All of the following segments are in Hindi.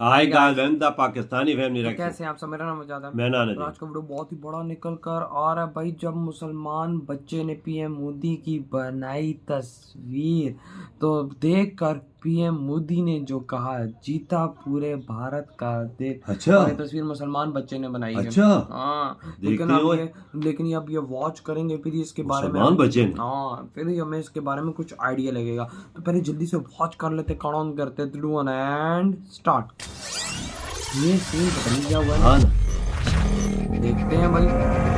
Hi guys the Pakistani family रखे कैसे हैं आप सब। मेरा नाम आजाद है। मैं नान तो आज का वीडियो बहुत ही बड़ा निकल कर आ रहा है भाई। जब मुसलमान बच्चे ने पीएम मोदी की बनाई तस्वीर तो देखकर पीएम मोदी ने जो कहा, जीता पूरे भारत का देश। अच्छा, और ये तस्वीर मुसलमान बच्चे ने बनाई है। अच्छा, हाँ, लेकिन अब ये वॉच करेंगे फिर इसके बारे में बच्चे ने हाँ फिर हमें इसके बारे में कुछ आइडिया लगेगा। तो पहले जल्दी से वॉच कर लेते, काउंट करते, 3 2 1 एंड स्टार्ट। ये सीन पता नहीं क्या हुआ है। हाँ, देखते हैं भाई।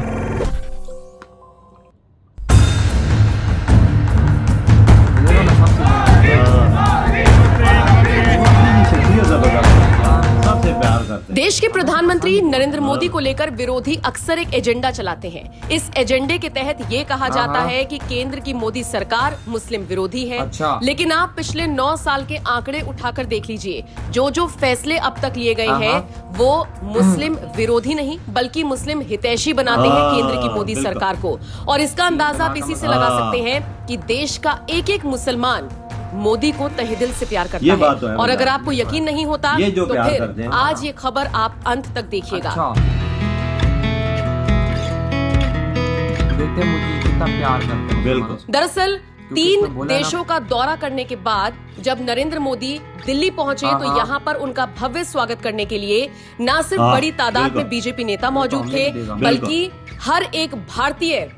सबसे प्यार करते हैं। देश के प्रधानमंत्री नरेंद्र मोदी को लेकर विरोधी अक्सर एक एजेंडा चलाते हैं। इस एजेंडे के तहत ये कहा जाता है कि केंद्र की मोदी सरकार मुस्लिम विरोधी है। अच्छा। लेकिन आप पिछले 9 साल के आंकड़े उठाकर देख लीजिए, जो फैसले अब तक लिए गए हैं वो मुस्लिम विरोधी नहीं बल्कि मुस्लिम हितैषी बनाते हैं केंद्र की मोदी सरकार को। और इसका अंदाजा आप इसी से लगा सकते हैं कि देश का एक एक मुसलमान मोदी को तहे दिल से प्यार करता है। तो है और अगर आपको यकीन नहीं होता तो फिर आज ये खबर आप अंत तक देखिएगा। अच्छा। देखते हैं मोदी कितना प्यार करते हैं। बिल्कुल। दरअसल 3 देशों का दौरा करने के बाद जब नरेंद्र मोदी दिल्ली पहुंचे तो यहाँ पर उनका भव्य स्वागत करने के लिए न सिर्फ बड़ी तादाद में बीजेपी नेता मौजूद थे बल्कि हर एक भारतीय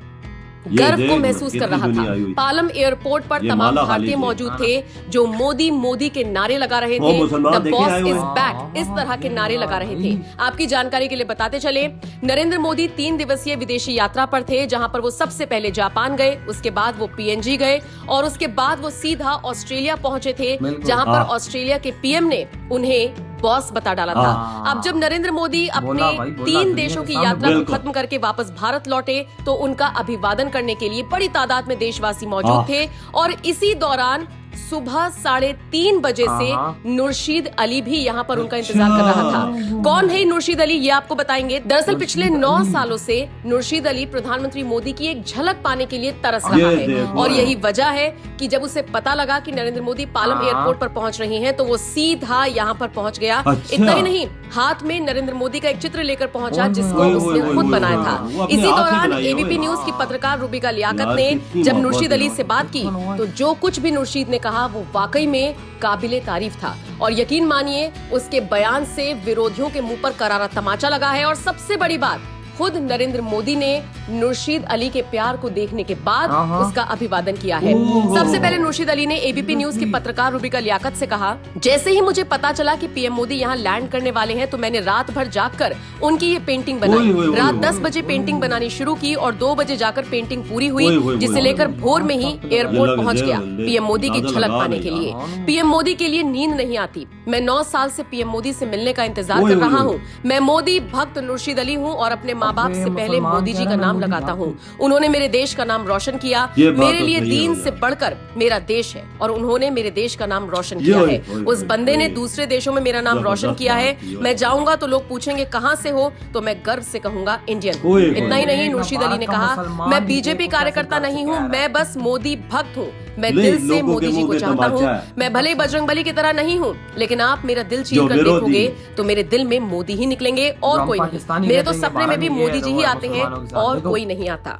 गर्व को महसूस कर रहा था। पालम एयरपोर्ट पर तमाम भारतीय मौजूद थे जो मोदी मोदी के नारे लगा रहे थे, द बॉस इज बैक, इस तरह के नारे लगा रहे थे। आपकी जानकारी के लिए बताते चले, नरेंद्र मोदी 3 दिवसीय विदेशी यात्रा पर थे जहां पर वो सबसे पहले जापान गए, उसके बाद वो पीएनजी गए और उसके बाद वो सीधा ऑस्ट्रेलिया पहुंचे थे जहां पर ऑस्ट्रेलिया के पीएम ने उन्हें बॉस बता डाला था। अब जब नरेंद्र मोदी अपने 3 देशों की यात्रा को खत्म करके वापस भारत लौटे तो उनका अभिवादन करने के लिए बड़ी तादाद में देशवासी मौजूद थे। और इसी दौरान सुबह 3:30 बजे से नुरशीद अली भी यहाँ पर उनका इंतजार कर रहा था। कौन है नुरशीद अली, ये आपको बताएंगे। दरअसल पिछले 9 सालों से नुरशीद अली प्रधानमंत्री मोदी की एक झलक पाने के लिए तरस रहा है और यही वजह है कि जब उसे पता लगा कि नरेंद्र मोदी पालम एयरपोर्ट पर पहुंच रहे हैं तो वो सीधा यहाँ पर पहुंच गया। इतना ही नहीं, हाथ में नरेंद्र मोदी का एक चित्र लेकर पहुंचा जिसको उसने खुद बनाया था। इसी दौरान एबीपी न्यूज की पत्रकार रूबिका लियाकत ने जब नुरशीद अली से बात की तो जो कुछ भी नुरशीद ने कहा वो वाकई में काबिले तारीफ था। और यकीन मानिए उसके बयान से विरोधियों के मुंह पर करारा तमाचा लगा है। और सबसे बड़ी बात, खुद नरेंद्र मोदी ने नुरशीद अली के प्यार को देखने के बाद उसका अभिवादन किया है। सबसे पहले नुरशीद अली ने एबीपी न्यूज की पत्रकार रूबिका लियाकत से कहा, जैसे ही मुझे पता चला कि पीएम मोदी यहाँ लैंड करने वाले हैं तो मैंने रात भर जागकर उनकी ये पेंटिंग बनाई। रात 10 बजे पेंटिंग बनानी शुरू की और 2 बजे जाकर पेंटिंग पूरी हुई, जिसे लेकर भोर में ही एयरपोर्ट पहुंच गया पीएम मोदी की झलक पाने के लिए। पीएम मोदी के लिए नींद नहीं आती। मैं 9 साल से पीएम मोदी से मिलने का इंतजार कर रहा हूँ। मैं मोदी भक्त नुरशीद अली हूँ और अपने माँ बाप से पहले मोदी जी का नाम लगाता हूँ। उन्होंने मेरे देश का नाम रोशन किया। मेरे लिए दीन से बढ़कर मेरा देश है और उन्होंने मेरे देश का नाम रोशन किया है। उस बंदे ने दूसरे देशों में मेरा नाम रोशन किया है। मैं जाऊंगा तो लोग पूछेंगे कहां से हो तो मैं गर्व से कहूंगा इंडियन। इतना ही नहीं, नुरशीद अली ने कहा, मैं बीजेपी कार्यकर्ता नहीं हूँ, मैं बस मोदी भक्त हूँ। मैं दिल से मोदी जी को चाहता हूँ। मैं भले ही बजरंगबली की तरह नहीं हूँ लेकिन आप मेरा दिल चीर कर देखोगे तो मेरे दिल में मोदी ही निकलेंगे और कोई नहीं। मेरे तो सपने में भी मोदी जी ही आते हैं और कोई नहीं आता।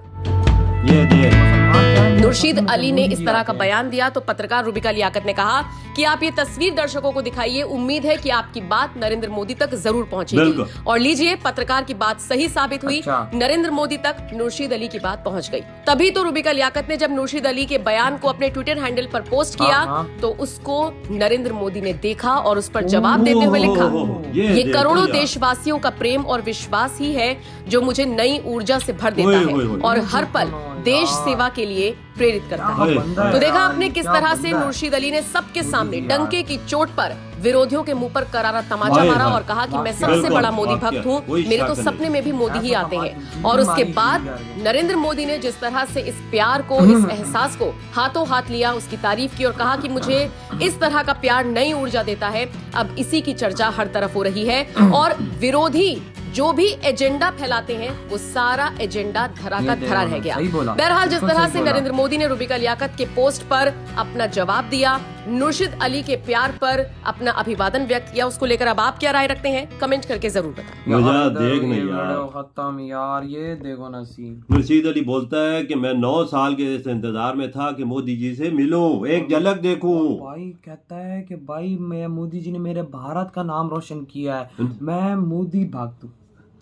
नुरशीद अली ने इस तरह का बयान दिया तो पत्रकार रूबिका लियाकत ने कहा कि आप ये तस्वीर दर्शकों को दिखाइए, उम्मीद है कि आपकी बात नरेंद्र मोदी तक जरूर पहुंचेगी। और लीजिए, पत्रकार की बात सही साबित हुई। नरेंद्र मोदी तक नुरशीद अली की बात पहुंच गई। तभी तो रूबिका लियाकत ने जब नुरशीद अली के बयान को अपने ट्विटर हैंडल पर पोस्ट किया तो उसको नरेंद्र मोदी ने देखा और उस पर जवाब देते हुए लिखा, ये करोड़ों देशवासियों का प्रेम और विश्वास ही है जो मुझे नई ऊर्जा से भर देता है और हर पल देश सेवा के लिए प्रेरित करता है। तो देखा आपने किस तरह से नुरशीद अली ने सबके सामने डंके की चोट पर विरोधियों के मुंह पर करारा तमाचा मारा और कहा कि मैं सबसे बड़ा मोदी भक्त हूँ, मेरे तो सपने में भी मोदी ही आते हैं। और उसके बाद नरेंद्र मोदी ने जिस तरह से इस प्यार को, इस एहसास को हाथों हाथ लिया, उसकी तारीफ की और कहा कि मुझे इस तरह का प्यार नई ऊर्जा देता है। अब इसी की चर्चा हर तरफ हो रही है और विरोधी जो भी एजेंडा फैलाते हैं वो सारा एजेंडा धरा का धरा रह गया। बहरहाल जिस तरह से नरेंद्र मोदी ने रूबिका लियाकत के पोस्ट पर अपना जवाब दिया, नुरशिद अली के प्यार पर अपना अभिवादन व्यक्त किया। उसको लेकर अब आप क्या राय रखते हैं, कमेंट करके जरूर बताएं। मुझे देख नहीं ये यार, वीडियो खत्म यार, ये देखो ना सीन। नुरशीद अली बोलता है कि मैं 9 साल के इस इंतजार में था कि मोदी जी से मिलूं, एक झलक देखूं। भाई कहता है कि भाई मैं मोदी जी ने मेरे भारत का नाम रोशन किया है, मैं मोदी भक्त हूँ।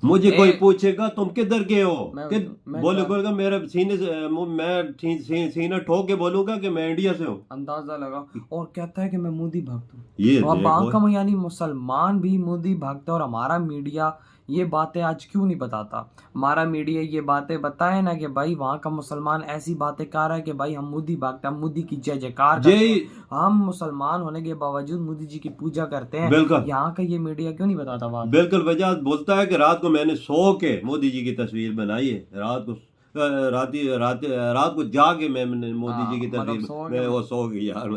मुझे कोई पूछेगा तुम किधर के हो, मैं बोलेगा मेरे सीने से मैं सीना ठोक के बोलूंगा कि मैं इंडिया से हूँ। अंदाजा लगा। और कहता है कि मैं मोदी भक्त हूँ। ये बांका यानी मुसलमान भी मोदी भक्त है। और हमारा मीडिया ये बातें आज क्यों नहीं बताता? हमारा मीडिया ये बातें बताए ना कि भाई वहाँ का मुसलमान ऐसी बातें कर रहा है कि भाई हम मोदी भक्त, हम मोदी की जय जयकार करते हैं, हम मुसलमान होने के बावजूद मोदी जी की पूजा करते हैं। यहाँ का ये मीडिया क्यों नहीं बताता बात? बिल्कुल वजह बोलता है कि रात को मैंने सो के मोदी जी की तस्वीर बनाई है, रात को जाके मैंने मोदी जी की तस्वीर, वो सो गई यार,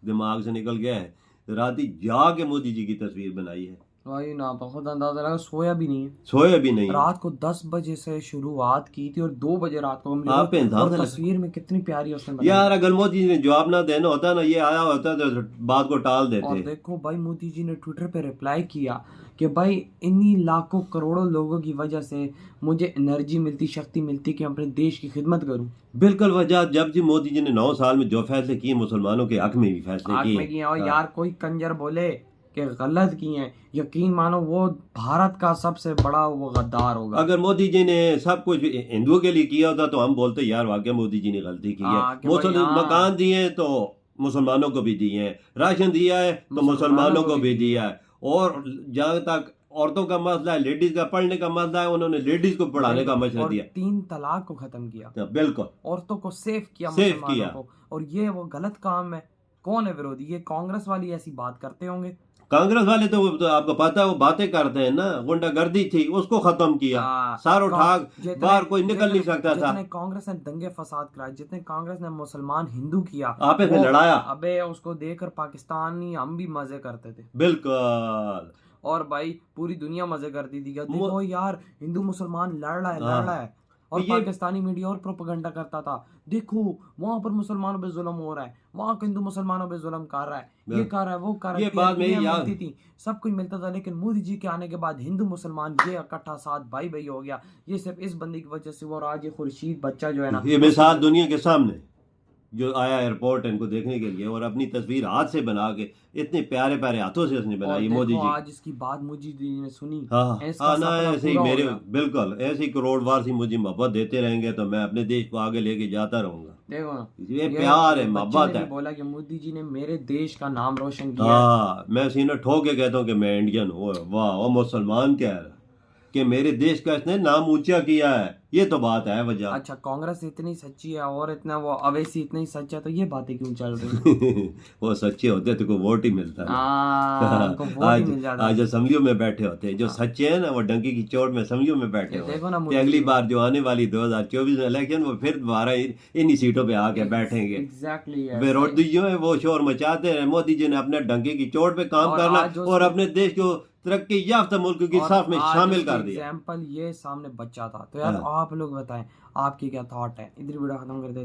दिमाग से निकल गया है, रात ही जाके मोदी जी की तस्वीर बनाई है। वही ना, तो खुद अंदाजा लगा सोया भी नहीं है, सोया भी नहीं। रात को 10 बजे से शुरुआत की थी और 2 बजे रात को और तस्वीर में कितनी प्यारी उसने बनाई। यार अगर मोदी जी ने जवाब ना देना होता ना, ये आया होता तो बात को टाल देते। और देखो भाई मोदी जी ने ट्विटर पे रिप्लाई किया कि भाई इन्हीं लाखों करोड़ों लोगों की वजह से मुझे एनर्जी मिलती, शक्ति मिलती कि अपने देश की खिदमत करूं। बिल्कुल वजह, जब जी मोदी जी ने 9 साल में जो फैसले किए, मुसलमानों के हक में भी फैसले किए। और यार कोई कंजर बोले कि गलत किए हैं, यकीन मानो वो भारत का सबसे बड़ा वो गद्दार होगा। अगर मोदी जी ने सब कुछ हिंदुओं के लिए किया होता तो हम बोलते यार वाकई मोदी जी ने गलती की है। मकान दिए तो मुसलमानों को भी दिए हैं, राशन दिया है तो मुसलमानों को भी दिया है। और जहाँ तक औरतों का मसला है, लेडीज का पढ़ने का मसला है, उन्होंने लेडीज को पढ़ाने का मसला दिया, 3 तलाक को खत्म किया, बिल्कुल औरतों को सेफ किया को। और ये वो गलत काम है। कौन है विरोधी? ये कांग्रेस वाली ऐसी बात करते होंगे। कांग्रेस वाले तो आपको पता है वो बातें करते हैं ना, गुंडागर्दी थी उसको खत्म किया, सारों ठाक बाहर कोई निकल नहीं सकता था। जितने कांग्रेस ने दंगे फसाद कराए, जितने कांग्रेस ने मुसलमान हिंदू किया, आपस में लड़ाया, अबे उसको देखकर पाकिस्तानी हम भी मजे करते थे। बिल्कुल। और भाई पूरी दुनिया मजे करती थी। देखो यार हिंदू मुसलमान लड़ रहा है। और पाकिस्तानी मीडिया और प्रोपेगेंडा करता था, देखो वहां पर मुसलमानों पे जुल्म हो रहा है, वहां हिंदू मुसलमानों पे जुल्म कर रहा है, ये कर रहा है, वो कर रहा है। ये बात मेरी याद थी, सब कुछ मिलता था। लेकिन मोदी जी के आने के बाद हिंदू मुसलमान ये इकट्ठा साथ भाई भाई हो गया। ये सिर्फ इस बंदे की वजह से। और आज ये खुर्शीद बच्चा जो है ना, ये मिसाल दुनिया के सामने जो आया एयरपोर्ट इनको देखने के लिए, और अपनी तस्वीर हाथ से बना के इतने प्यारे प्यारे हाथों से उसने बनाई मोदी जी। आज इसकी बात मोदी जी ने सुनी। हाँ ना, ऐसे ही मेरे बिल्कुल ऐसे ही करोड़वार से मुझे मोहब्बत देते रहेंगे तो मैं अपने देश को आगे लेके जाता रहूंगा। देखो ना, ये प्यार है, मोहब्बत है। बोला कि मोदी जी ने मेरे देश का नाम रोशन किया। हाँ, मैं सीना ठोक के कहता हूँ कि मैं इंडियन हूँ। वाह, वो मुसलमान कह रहा कि मेरे देश का इसने नाम ऊंचा किया है, ये तो बात है वजह। अच्छा, कांग्रेस इतनी सच्ची है और इतना वो अवैसी इतनी सच्चा, तो ये बातें क्यों चल रही? वो सच्चे होते तो को वोट ही मिलता है। आज असेंबलियों में बैठे होते हैं जो सच्चे हैं ना, वो डंकी की चोट में असेंबलियों में बैठे होते। अगली बार जो आने वाली 2024 में इलेक्शन, वो फिर दोबारा इन्हीं सीटों पे आके बैठेंगे। एग्जैक्टली। विरोधी जो है वो शोर मचाते हैं, मोदी जी ने अपने डंकी की चोट पे काम करना और अपने देश को तरक्की याफ्ता मुल्क की साथ में शामिल कर दिया। एग्जाम्पल ये सामने बच्चा था। तो यार आप लोग बताएं आपकी क्या थॉट है? इधर वीडियो खत्म कर दे।